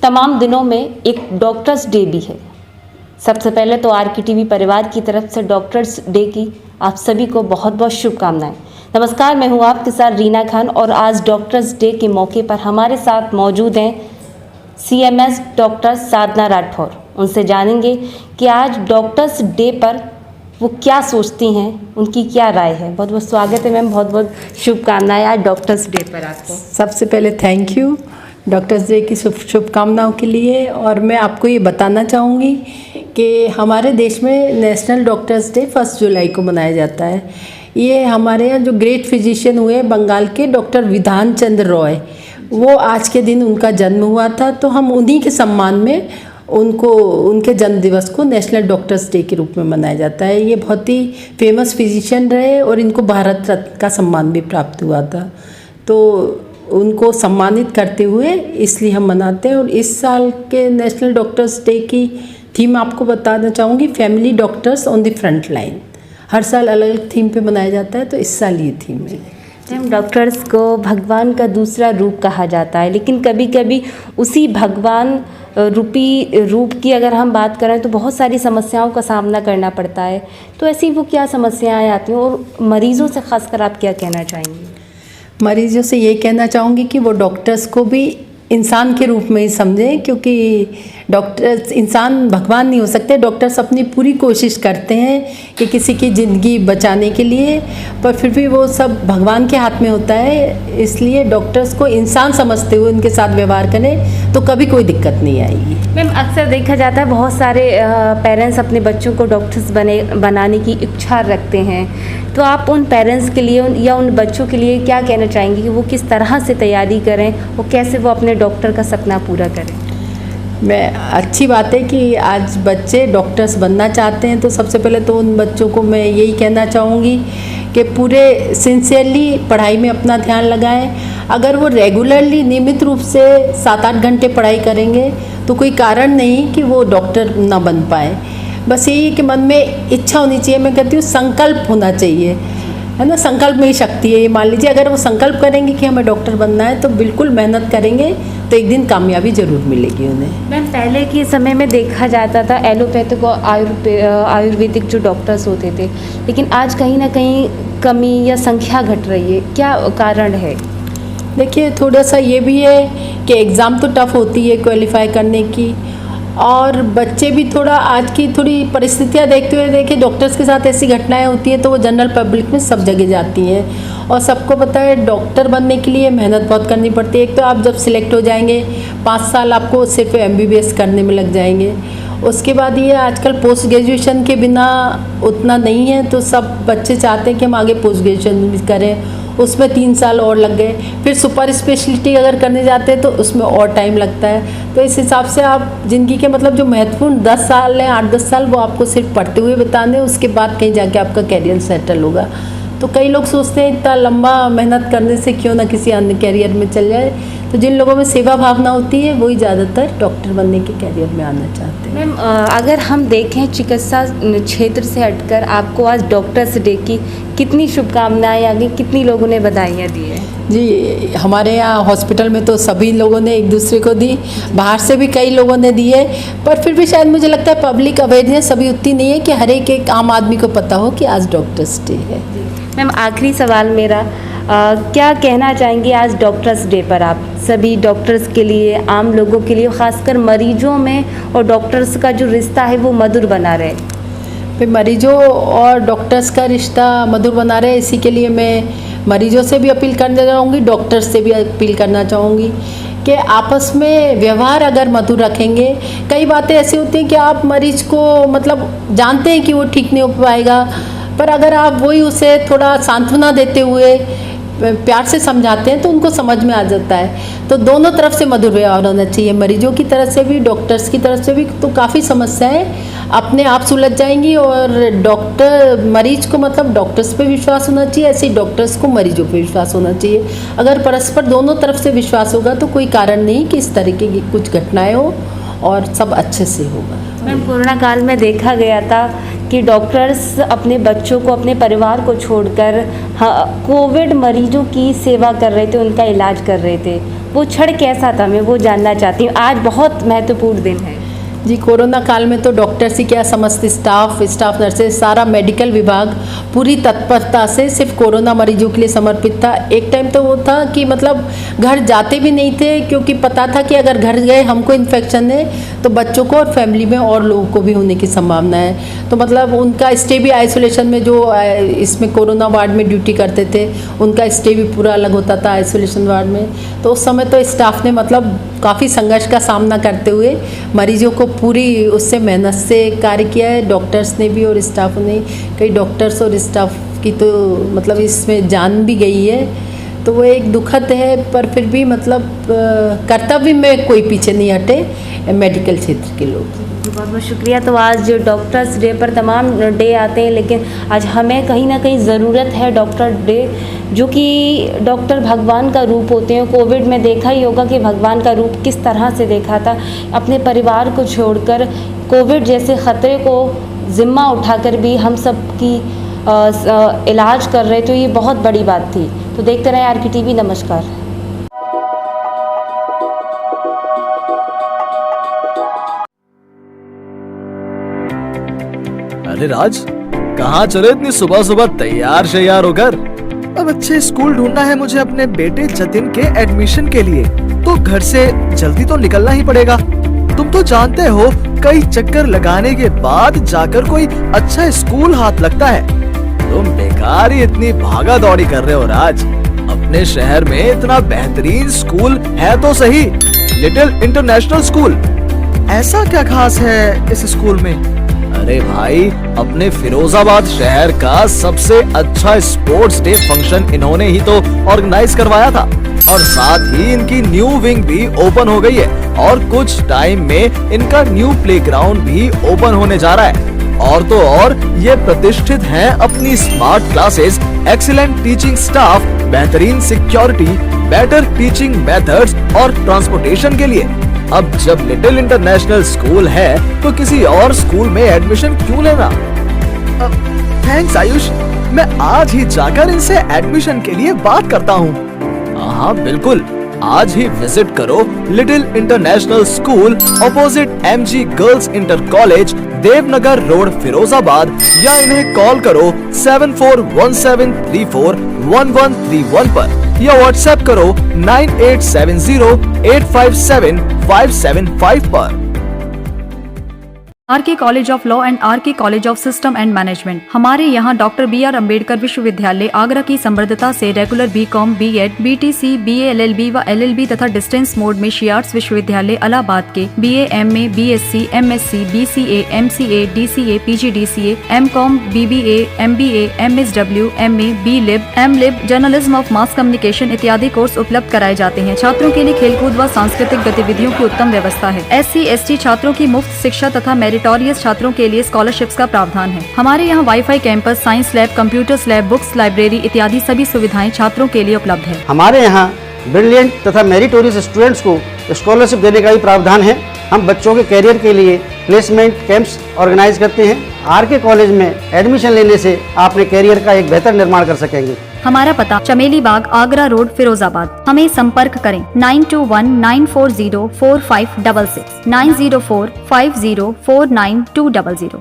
तमाम दिनों में एक डॉक्टर्स डे भी है। सबसे पहले तो RKTV परिवार की तरफ से डॉक्टर्स डे की आप सभी को बहुत बहुत शुभकामनाएं। नमस्कार, मैं हूं आपके साथ रीना खान और आज डॉक्टर्स डे के मौके पर हमारे साथ मौजूद हैं CMS डॉक्टर साधना राठौर। उनसे जानेंगे कि आज डॉक्टर्स डे पर वो क्या सोचती हैं, उनकी क्या राय है। बहुत बहुत स्वागत है मैम, बहुत बहुत शुभकामनाएं आज डॉक्टर्स डे पर आपको। सबसे पहले थैंक यू डॉक्टर्स डे की शुभकामनाओं के लिए। और मैं आपको ये बताना चाहूँगी कि हमारे देश में नेशनल डॉक्टर्स डे 1 जुलाई को मनाया जाता है। ये हमारे यहाँ जो ग्रेट फिजिशियन हुए बंगाल के डॉक्टर विधान चंद्र रॉय, वो आज के दिन उनका जन्म हुआ था, तो हम उन्हीं के सम्मान में उनके जन्म दिवस को नेशनल डॉक्टर्स डे के रूप में मनाया जाता है। ये बहुत ही फेमस फिजिशियन रहे और इनको भारत रत्न का सम्मान भी प्राप्त हुआ था, तो उनको सम्मानित करते हुए इसलिए हम मनाते हैं। और इस साल के नेशनल डॉक्टर्स डे की थीम आपको बताना चाहूँगी, family doctors on the front line. हर साल अलग अलग थीम पे मनाया जाता है, तो इस साल ये थीम है। मैम, डॉक्टर्स को भगवान का दूसरा रूप कहा जाता है, लेकिन कभी कभी उसी भगवान रूपी रूप की अगर हम बात करें तो बहुत सारी समस्याओं का सामना करना पड़ता है। तो ऐसी वो क्या समस्याएं आती हैं और मरीज़ों से खासकर आप क्या कहना चाहेंगी? मरीजों से ये कहना चाहूँगी कि वो डॉक्टर्स को भी इंसान के रूप में ही समझें, क्योंकि डॉक्टर्स, इंसान भगवान नहीं हो सकते। डॉक्टर्स अपनी पूरी कोशिश करते हैं कि किसी की ज़िंदगी बचाने के लिए, पर फिर भी वो सब भगवान के हाथ में होता है। इसलिए डॉक्टर्स को इंसान समझते हुए उनके साथ व्यवहार करें तो कभी कोई दिक्कत नहीं आएगी। मैम, अक्सर देखा जाता है बहुत सारे पेरेंट्स अपने बच्चों को डॉक्टर्स बनाने की इच्छा रखते हैं, तो आप उन पेरेंट्स के लिए या उन बच्चों के लिए क्या कहना चाहेंगे कि वो किस तरह से तैयारी करें और कैसे वो अपने डॉक्टर का सपना पूरा करें? अच्छी बात है कि आज बच्चे डॉक्टर्स बनना चाहते हैं, तो सबसे पहले तो उन बच्चों को मैं यही कहना चाहूँगी कि पूरे सिंसियरली पढ़ाई में अपना ध्यान लगाएं। अगर वो रेगुलरली नियमित रूप से 7-8 घंटे पढ़ाई करेंगे तो कोई कारण नहीं कि वो डॉक्टर ना बन पाए। बस यही है कि मन में इच्छा होनी चाहिए। मैं कहती हूँ संकल्प होना चाहिए, है ना। संकल्प में ही शक्ति है। ये मान लीजिए, अगर वो संकल्प करेंगे कि हमें डॉक्टर बनना है तो बिल्कुल मेहनत करेंगे तो एक दिन कामयाबी ज़रूर मिलेगी उन्हें। मैम, पहले के समय में देखा जाता था एलोपैथिक और आयुर्वेदिक जो डॉक्टर्स होते थे, लेकिन आज कहीं ना कहीं कमी या संख्या घट रही है, क्या कारण है? देखिए, थोड़ा सा ये भी है कि एग्ज़ाम तो टफ होती है क्वालिफाई करने की, और बच्चे भी थोड़ा आज की थोड़ी परिस्थितियाँ देखते हुए, देखिए डॉक्टर्स के साथ ऐसी घटनाएं होती हैं तो वो जनरल पब्लिक में सब जगह जाती हैं। और सबको पता है डॉक्टर बनने के लिए मेहनत बहुत करनी पड़ती है। एक तो आप जब सिलेक्ट हो जाएंगे 5 साल आपको सिर्फ MBBS करने में लग जाएंगे। उसके बाद ये आजकल पोस्ट ग्रेजुएशन के बिना उतना नहीं है, तो सब बच्चे चाहते हैं कि हम आगे पोस्ट ग्रेजुएशन भी करें, उसमें 3 साल और लग गए। फिर सुपर स्पेशलिटी अगर करने जाते हैं तो उसमें और टाइम लगता है। तो इस हिसाब से आप ज़िंदगी के मतलब जो महत्वपूर्ण 10 साल हैं, 8-10 साल, वो आपको सिर्फ पढ़ते हुए बिताने, उसके बाद कहीं जाके आपका कैरियर सेटल होगा। तो कई लोग सोचते हैं इतना लंबा मेहनत करने से क्यों ना किसी अन्य कैरियर में चल जाए। तो जिन लोगों में सेवा भावना होती है वही ज़्यादातर डॉक्टर बनने के कैरियर में आना चाहते हैं। मैम, अगर हम देखें चिकित्सा क्षेत्र से हटकर आपको आज डॉक्टर्स डे की कितनी शुभकामनाएं आगे, कितनी लोगों ने बधाइयाँ दी है? जी, हमारे यहाँ हॉस्पिटल में तो सभी लोगों ने एक दूसरे को दी, बाहर से भी कई लोगों ने दी है, पर फिर भी शायद मुझे लगता है पब्लिक अवेयरनेस अभी उतनी नहीं है कि हर एक आम आदमी को पता हो कि आज डॉक्टर्स डे है। मैम, आखिरी सवाल मेरा, क्या कहना चाहेंगे आज डॉक्टर्स डे पर आप सभी डॉक्टर्स के लिए, आम लोगों के लिए, खासकर मरीजों में और डॉक्टर्स का जो रिश्ता है वो मधुर बना रहे? फिर मरीजों और डॉक्टर्स का रिश्ता मधुर बना रहे, इसी के लिए मैं मरीजों से भी अपील करना चाहूँगी, डॉक्टर्स से भी अपील करना चाहूँगी कि आपस में व्यवहार अगर मधुर रखेंगे। कई बातें ऐसी होती हैं कि आप मरीज को मतलब जानते हैं कि वो ठीक नहीं हो पाएगा, पर अगर आप वही उसे थोड़ा सांत्वना देते हुए प्यार से समझाते हैं तो उनको समझ में आ जाता है। तो दोनों तरफ से मधुर व्यवहार होना चाहिए, मरीजों की तरफ से भी, डॉक्टर्स की तरफ से भी। तो काफ़ी समस्याएं अपने आप सुलझ जाएंगी और मरीज को मतलब डॉक्टर्स पे विश्वास होना चाहिए, ऐसे ही डॉक्टर्स को मरीजों पे विश्वास होना चाहिए। अगर परस्पर दोनों तरफ से विश्वास होगा तो कोई कारण नहीं कि इस तरीके की कुछ घटनाएं हो, और सब अच्छे से होगा। मैम, कोरोना काल में देखा गया था कि डॉक्टर्स अपने बच्चों को, अपने परिवार को छोड़कर कोविड मरीजों की सेवा कर रहे थे, उनका इलाज कर रहे थे। वो क्षण कैसा था, मैं वो जानना चाहती हूँ। आज बहुत महत्वपूर्ण दिन है। जी, कोरोना काल में तो डॉक्टर्स ही क्या, समस्त स्टाफ नर्सेस, सारा मेडिकल विभाग पूरी तत्परता से सिर्फ कोरोना मरीजों के लिए समर्पित था। एक टाइम तो वो था कि मतलब घर जाते भी नहीं थे, क्योंकि पता था कि अगर घर गए हमको इन्फेक्शन है तो बच्चों को और फैमिली में और लोगों को भी होने की संभावना है। तो मतलब उनका स्टे भी आइसोलेशन में, जो इसमें कोरोना वार्ड में ड्यूटी करते थे उनका स्टे भी पूरा अलग होता था आइसोलेशन वार्ड में। तो उस समय तो स्टाफ ने मतलब काफ़ी संघर्ष का सामना करते हुए मरीजों को पूरी उससे मेहनत से कार्य किया है, डॉक्टर्स ने भी और स्टाफ ने। कई डॉक्टर्स और स्टाफ की तो मतलब इसमें जान भी गई है, तो वो एक दुखद है, पर फिर भी मतलब कर्तव्य में कोई पीछे नहीं हटे मेडिकल क्षेत्र के लोग। बहुत बहुत शुक्रिया। तो आज डॉक्टर्स डे पर तमाम डे आते हैं, लेकिन आज हमें कहीं ना कहीं ज़रूरत है डॉक्टर डे, जो कि डॉक्टर भगवान का रूप होते हैं। कोविड में देखा ही होगा कि भगवान का रूप किस तरह से देखा था, अपने परिवार को छोड़कर कोविड जैसे ख़तरे को ज़िम्मा उठाकर भी हम सब की इलाज कर रहे, तो ये बहुत बड़ी बात थी। तो देखते रहें RKTV। नमस्कार। अरे राज, कहाँ चले इतनी सुबह सुबह तैयार शैयार होकर? अब अच्छे स्कूल ढूंढना है मुझे अपने बेटे जतिन के एडमिशन के लिए, तो घर से जल्दी तो निकलना ही पड़ेगा। तुम तो जानते हो कई चक्कर लगाने के बाद जाकर कोई अच्छा स्कूल हाथ लगता है। तुम बेकार ही इतनी भागा दौड़ी कर रहे हो राज। अपने शहर में इतना बेहतरीन स्कूल है तो सही, लिटिल इंटरनेशनल स्कूल। ऐसा क्या खास है इस स्कूल में? अरे भाई, अपने फिरोजाबाद शहर का सबसे अच्छा स्पोर्ट्स डे फंक्शन इन्होंने ही तो ऑर्गेनाइज करवाया था, और साथ ही इनकी न्यू विंग भी ओपन हो गई है, और कुछ टाइम में इनका न्यू प्लेग्राउंड भी ओपन होने जा रहा है। और तो और ये प्रतिष्ठित हैं अपनी smart classes, excellent teaching staff, बेहतरीन सिक्योरिटी, बेटर टीचिंग मेथड्स और ट्रांसपोर्टेशन के लिए। अब जब लिटिल इंटरनेशनल स्कूल है तो किसी और स्कूल में एडमिशन क्यों लेना? थैंक्स आयुष, मैं आज ही जाकर इनसे एडमिशन के लिए बात करता हूँ। हाँ बिल्कुल, आज ही विजिट करो little international school opposite MG girls inter college, Devnagar road, Firozabad, या इन्हें कॉल करो 7417341131 पर, या व्हाट्सएप करो 9870857575 पर। RK college of law and RK college of system and management. हमारे यहाँ डॉक्टर BR अम्बेडकर विश्वविद्यालय आगरा की समृद्धता से regular BCom, B.Ed, BTC, BA LLB व LLB तथा डिस्टेंस मोड में शियार्ट्स विश्वविद्यालय इलाहाबाद के BA, MA, BSc, MSc, BCA, MCA, DCA, PGDCA, MCom, BBA, MBA, MSW, MA, B.Lib, M.Lib, journalism of mass communication इत्यादि कोर्स उपलब्ध कराए जाते हैं। छात्रों के लिए खेलकूद व सांस्कृतिक गतिविधियों की उत्तम व्यवस्था है। SC, ST छात्रों की मुफ्त शिक्षा तथा मेरिटोरियस छात्रों के लिए स्कॉलरशिप्स का प्रावधान है। हमारे यहाँ wifi campus, science lab, computers lab, books, library इत्यादि सभी सुविधाएं छात्रों के लिए उपलब्ध है। हमारे यहाँ ब्रिलियंट तथा मेरिटोरियस स्टूडेंट्स को स्कॉलरशिप देने का भी प्रावधान है। हम बच्चों के कैरियर के लिए प्लेसमेंट कैंप्स ऑर्गेनाइज करते हैं। RK कॉलेज में एडमिशन लेने से आप अपने कैरियर का एक बेहतर निर्माण कर सकेंगे। हमारा पता चमेली बाग, आगरा रोड, फिरोजाबाद। हमें संपर्क करें 9219404566, 9045049200।